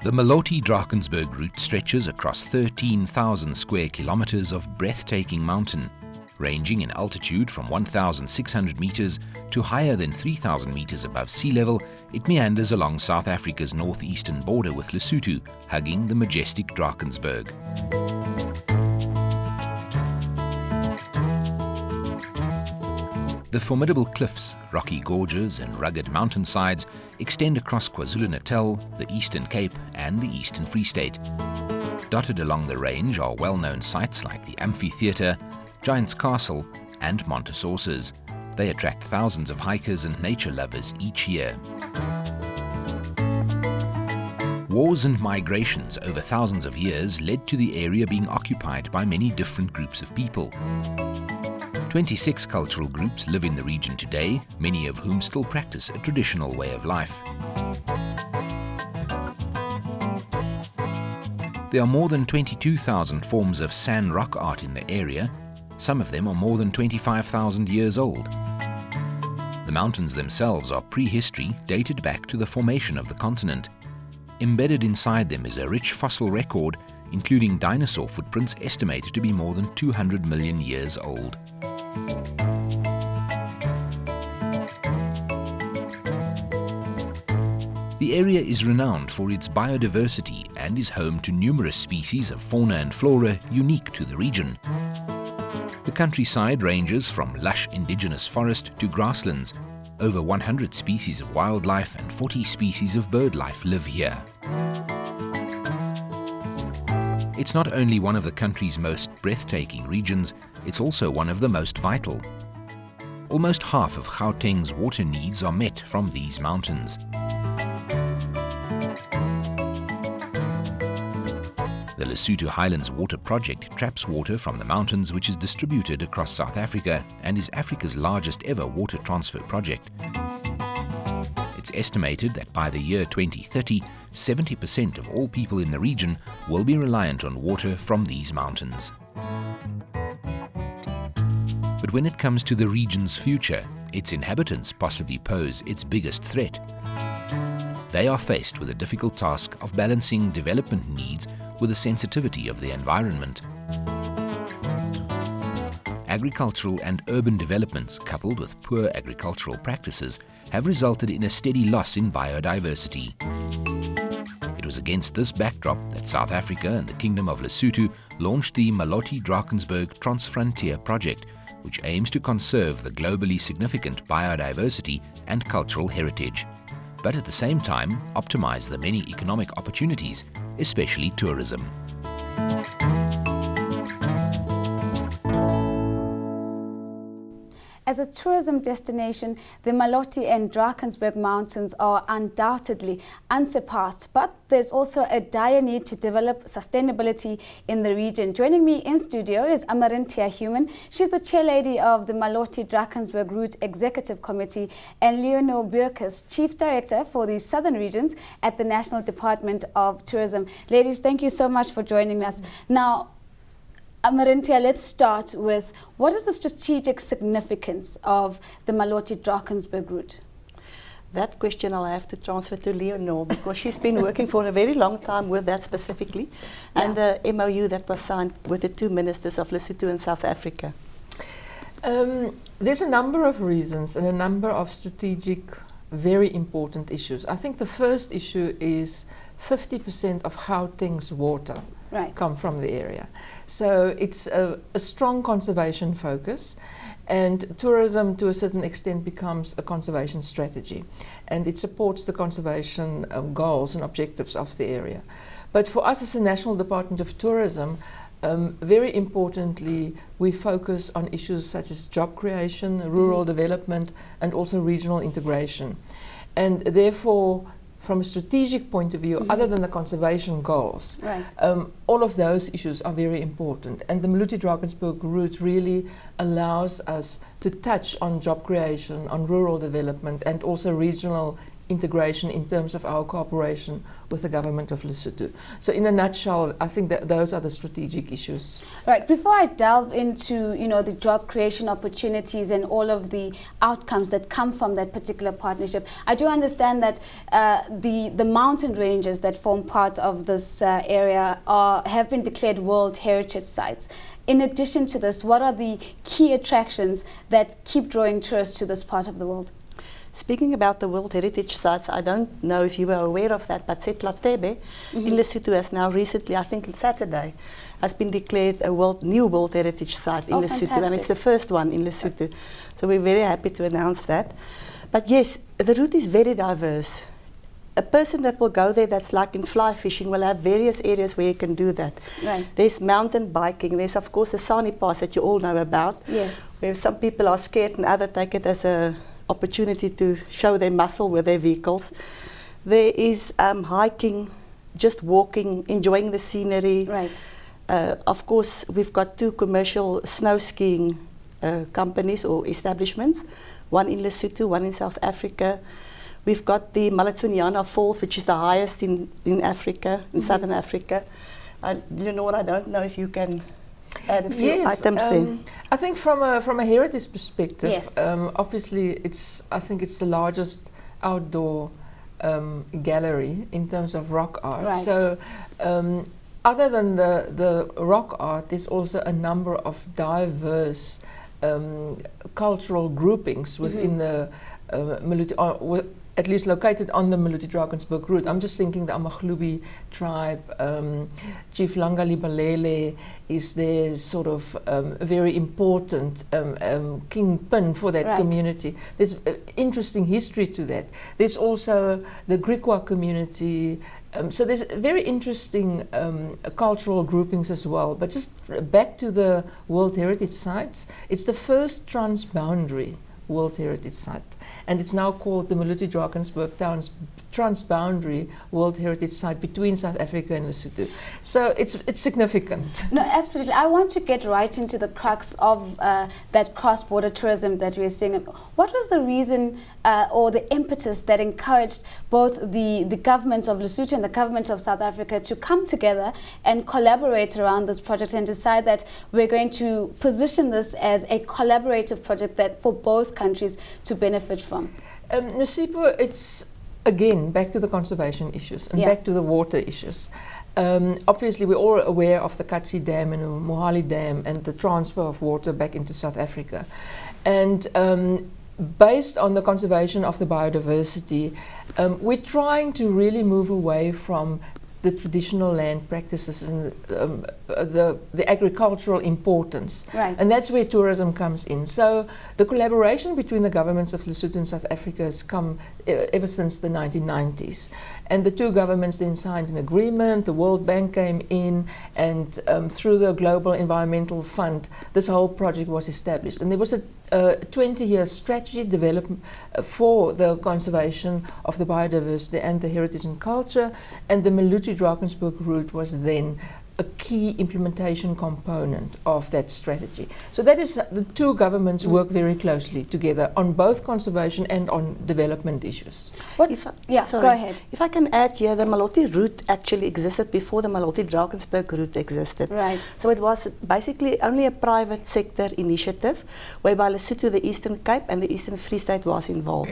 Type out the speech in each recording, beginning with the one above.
The Maloti Drakensberg route stretches across 13,000 square kilometers of breathtaking mountain. Ranging in altitude from 1,600 meters to higher than 3,000 meters above sea level, it meanders along South Africa's northeastern border with Lesotho, hugging the majestic Drakensberg. The formidable cliffs, rocky gorges and rugged mountainsides extend across KwaZulu-Natal, the Eastern Cape and the Eastern Free State. Dotted along the range are well-known sites like the Amphitheatre, Giant's Castle and Montesources. They attract thousands of hikers and nature lovers each year. Wars and migrations over thousands of years led to the area being occupied by many different groups of people. 26 cultural groups live in the region today, many of whom still practice a traditional way of life. There are more than 22,000 forms of sand rock art in the area. Some of them are more than 25,000 years old. The mountains themselves are prehistory, dated back to the formation of the continent. Embedded inside them is a rich fossil record, including dinosaur footprints estimated to be more than 200 million years old. The area is renowned for its biodiversity and is home to numerous species of fauna and flora unique to the region. The countryside ranges from lush indigenous forest to grasslands. Over 100 species of wildlife and 40 species of bird life live here. It's not only one of the country's most breathtaking regions, it's also one of the most vital. Almost half of Gauteng's water needs are met from these mountains. The Lesotho Highlands Water Project traps water from the mountains, which is distributed across South Africa and is Africa's largest ever water transfer project. It's estimated that by the year 2030, 70% of all people in the region will be reliant on water from these mountains. But when it comes to the region's future, its inhabitants possibly pose its biggest threat. They are faced with the difficult task of balancing development needs with the sensitivity of the environment. Agricultural and urban developments, coupled with poor agricultural practices, have resulted in a steady loss in biodiversity. It was against this backdrop that South Africa and the Kingdom of Lesotho launched the Maloti Drakensberg Transfrontier project, which aims to conserve the globally significant biodiversity and cultural heritage, but at the same time optimize the many economic opportunities, especially tourism. As a tourism destination, the Maloti and Drakensberg mountains are undoubtedly unsurpassed, but there's also a dire need to develop sustainability in the region. Joining me in studio is Amerintia Human. She's the chairlady of the Maloti Drakensberg Route Executive Committee, and Leonore Beukes, Chief Director for the Southern Regions at the National Department of Tourism. Ladies, thank you so much for joining us. Now, Amerintia, let's start with what is the strategic significance of the Maloti Drakensberg route? That question I'll have to transfer to Leonore because she's been working for a very long time with that specifically, and the MOU that was signed with the two ministers of Lesotho and South Africa. There's a number of reasons and a number of strategic, very important issues. I think the first issue is 50% of Gauteng's water come from the area. So it's a strong conservation focus, and tourism to a certain extent becomes a conservation strategy, and it supports the conservation goals and objectives of the area. But for us as a National Department of Tourism, very importantly, we focus on issues such as job creation, rural development, and also regional integration. And therefore, from a strategic point of view, other than the conservation goals, all of those issues are very important. And the Maloti Drakensberg route really allows us to touch on job creation, on rural development, and also regional integration in terms of our cooperation with the government of Lesotho. So in a nutshell, I think that those are the strategic issues. Right. Before I delve into, the job creation opportunities and all of the outcomes that come from that particular partnership, I do understand that the mountain ranges that form part of this area have been declared World Heritage Sites. In addition to this, what are the key attractions that keep drawing tourists to this part of the world? Speaking about the World Heritage Sites, I don't know if you were aware of that, but Latitude in Lesotho has now recently, I think on Saturday, has been declared a new World Heritage Site in Lesotho, fantastic. and it's the first one in Lesotho. So we're very happy to announce that. But yes, the route is very diverse. A person that will go there that's like in fly fishing will have various areas where you can do that. Right. There's mountain biking, there's of course the scenic pass that you all know about, Yes. where some people are scared and others take it as a opportunity to show their muscle with their vehicles. There is hiking, just walking, enjoying the scenery. Right. Of course, we've got 2 commercial snow skiing companies or establishments, one in Lesotho, one in South Africa. We've got the Maloti Falls, which is the highest in Africa, in Southern Africa. Leonore, I don't know if you can add a few items there. I think from a heritage perspective, Yes. obviously I think it's the largest outdoor gallery in terms of rock art. Right. So other than the rock art, there's also a number of diverse cultural groupings within the Maloti, at least located on the Maloti Drakensberg route. I'm just thinking the Amaglubi tribe, Chief Langali Balele is their sort of very important kingpin for that community. There's interesting history to that. There's also the Griqua community. So there's very interesting cultural groupings as well. But just back to the World Heritage Sites, it's the first transboundary World Heritage Site, and it's now called the Maloti Drakensberg Transboundary World Heritage Site between South Africa and Lesotho. So it's significant. No, absolutely. I want to get right into the crux of that cross-border tourism that we're seeing. What was the reason or the impetus that encouraged both the governments of Lesotho and the government of South Africa to come together and collaborate around this project and decide that we're going to position this as a collaborative project that for both countries to benefit from? Nasipo, it's again back to the conservation issues and back to the water issues. Obviously, we're all aware of the Katsi Dam and the Mohali Dam and the transfer of water back into South Africa. And based on the conservation of the biodiversity, we're trying to really move away from the traditional land practices and the agricultural importance. Right. And that's where tourism comes in. So the collaboration between the governments of Lesotho and South Africa has come ever since the 1990s. And the 2 governments then signed an agreement, the World Bank came in, and through the Global Environmental Fund, this whole project was established. And there was a 20-year strategy developed for the conservation of the biodiversity and the heritage and culture, and the Maloti Drakensberg route was then a key implementation component of that strategy. So that is, the 2 governments work very closely together on both conservation and on development issues. Go ahead. If I can add here, the Maloti route actually existed before the Maloti Drakensberg route existed. Right. So it was basically only a private sector initiative whereby Lesotho, the Eastern Cape and the Eastern Free State was involved.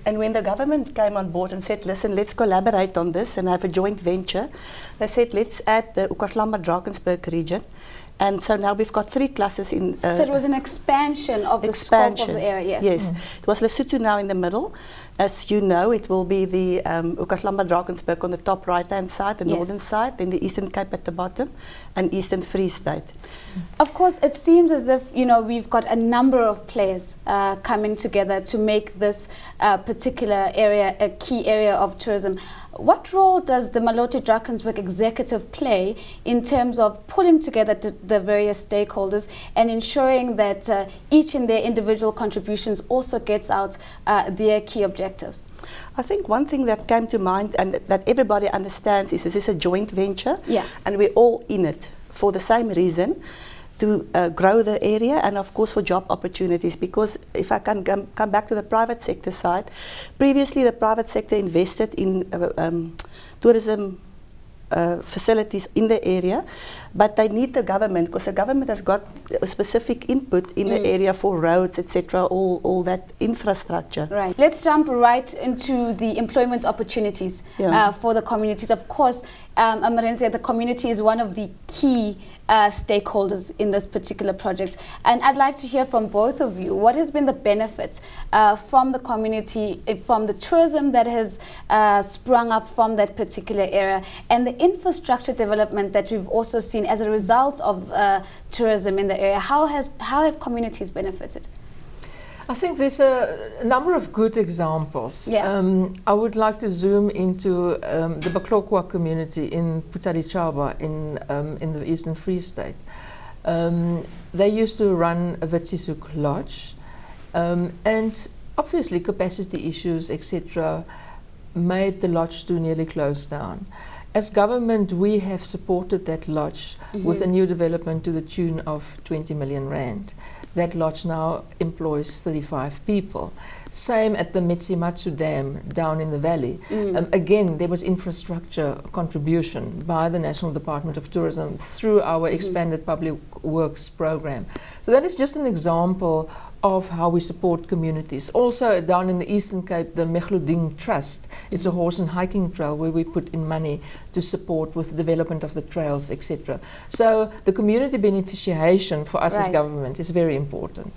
And when the government came on board and said, listen, let's collaborate on this and have a joint venture, they said, let's add the Drakensberg region. And so now we've got 3 clusters in... so it was an expansion of the scope of the area, yes. Yes. It was Lesotho now in the middle. As you know, it will be the Drakensberg on the top right-hand side, the northern side, then the Eastern Cape at the bottom, and Eastern Free State. Of course, it seems as if, we've got a number of players coming together to make this particular area a key area of tourism. What role does the Maloti Drakensberg executive play in terms of pulling together the various stakeholders and ensuring that each in their individual contributions also gets out their key objectives? I think one thing that came to mind and that everybody understands is this is a joint venture, and we're all in it for the same reason. to grow the area, and of course for job opportunities, because if I can come back to the private sector side, previously the private sector invested in tourism facilities in the area, but they need the government, because the government has got a specific input in the area for roads, etc., all that infrastructure. Right. Let's jump right into the employment opportunities for the communities. Of course, Amerintia, the community is one of the key stakeholders in this particular project, and I'd like to hear from both of you. What has been the benefit from the community, from the tourism that has sprung up from that particular area, and the infrastructure development that we've also seen as a result of tourism in the area? How have communities benefited? I think there's a number of good examples. Yeah. I would like to zoom into the Baklokwa community in Putarichaba in the Eastern Free State. They used to run a Vetsisuk lodge, and obviously capacity issues, etc., made the lodge to nearly close down. As government, we have supported that lodge with a new development to the tune of 20 million rand. That lodge now employs 35 people. Same at the Metsimatsu Dam down in the valley. Again, there was infrastructure contribution by the National Department of Tourism through our expanded public works program. So that is just an example of how we support communities. Also down in the Eastern Cape, the Mechluding Trust. It's a horse and hiking trail where we put in money to support with the development of the trails, etc. So the community beneficiation for us as government is very important.